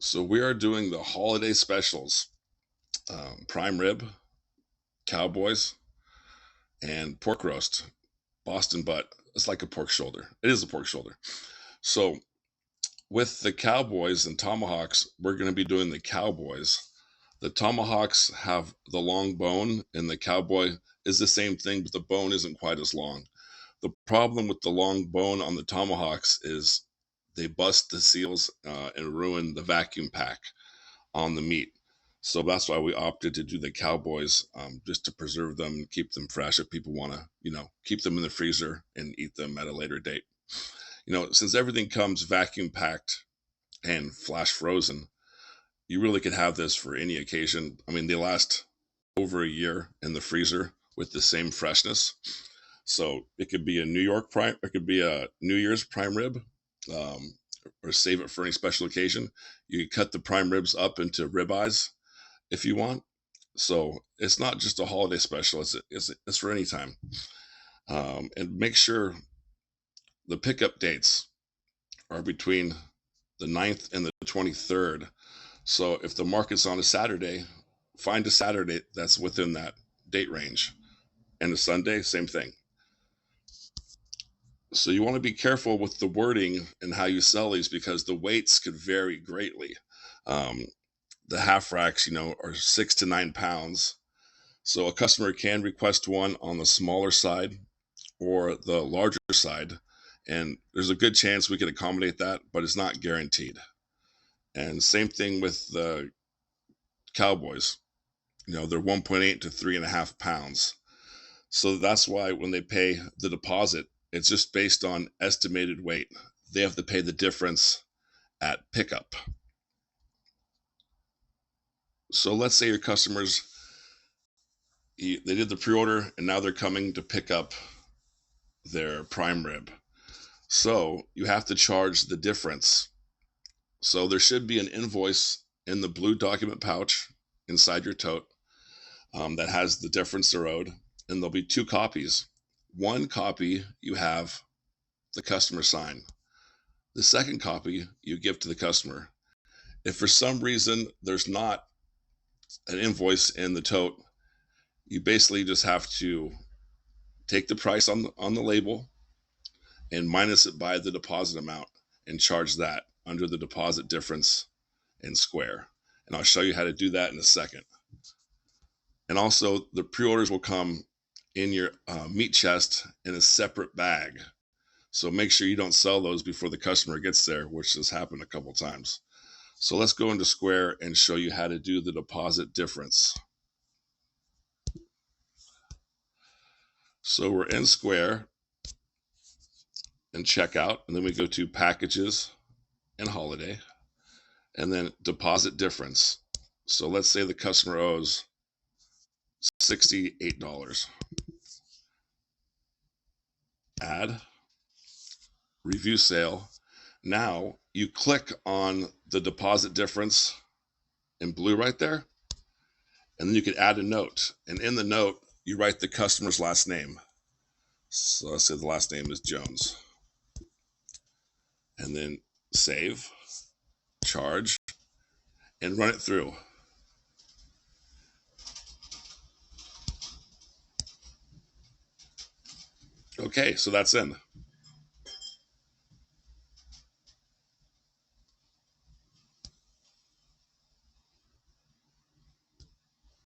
So we are doing the holiday specials, prime rib, cowboys, and pork roast, Boston butt. It's like a pork shoulder. It is a pork shoulder. So with the cowboys and tomahawks, we're going to be doing the cowboys. The tomahawks have the long bone, and the cowboy is the same thing, but the bone isn't quite as long. The problem with the long bone on the tomahawks is they bust the seals and ruin the vacuum pack on the meat. So that's why we opted to do the cowboys, just to preserve them and keep them fresh if people want to, keep them in the freezer and eat them at a later date. Since everything comes vacuum packed and flash frozen, you really could have this for any occasion. I mean, they last over a year in the freezer with the same freshness. So it could be a New York prime, it could be a New Year's prime rib, um, or save it for any special occasion. You can cut the prime ribs up into ribeyes if you want. So it's not just a holiday special; it's for any time. And make sure the pickup dates are between the 9th and the 23rd. So if the market's on a Saturday, find a Saturday that's within that date range. And a Sunday, same thing. So you want to be careful with the wording and how you sell these because the weights could vary greatly. Um, the half racks, are 6 to 9 pounds. So a customer can request one on the smaller side or the larger side. And there's a good chance we could accommodate that, but it's not guaranteed. And same thing with the cowboys. They're 1.8 to 3.5 pounds. So that's why when they pay the deposit, it's just based on estimated weight. They have to pay the difference at pickup. So let's say your customers, they did the pre-order and now they're coming to pick up their prime rib. So you have to charge the difference. So there should be an invoice in the blue document pouch inside your tote, that has the difference they're owed. And there'll be 2 copies. One copy you have the customer sign. The second copy you give to the customer. If for some reason there's not an invoice in the tote, you basically just have to take the price on the label and minus it by the deposit amount and charge that under the deposit difference in Square. And I'll show you how to do that in a second. And also, the pre-orders will come in your meat chest in a separate bag. So make sure you don't sell those before the customer gets there, which has happened a couple times. So let's go into Square and show you how to do the deposit difference. So we're in Square and checkout, and then we go to packages and holiday, and then deposit difference. So let's say the customer owes $68. Add, review sale. Now you click on the deposit difference in blue right there, and then you can add a note. And in the note, you write the customer's last name. So let's say the last name is Jones. And then save, charge, and run it through. Okay, so that's in.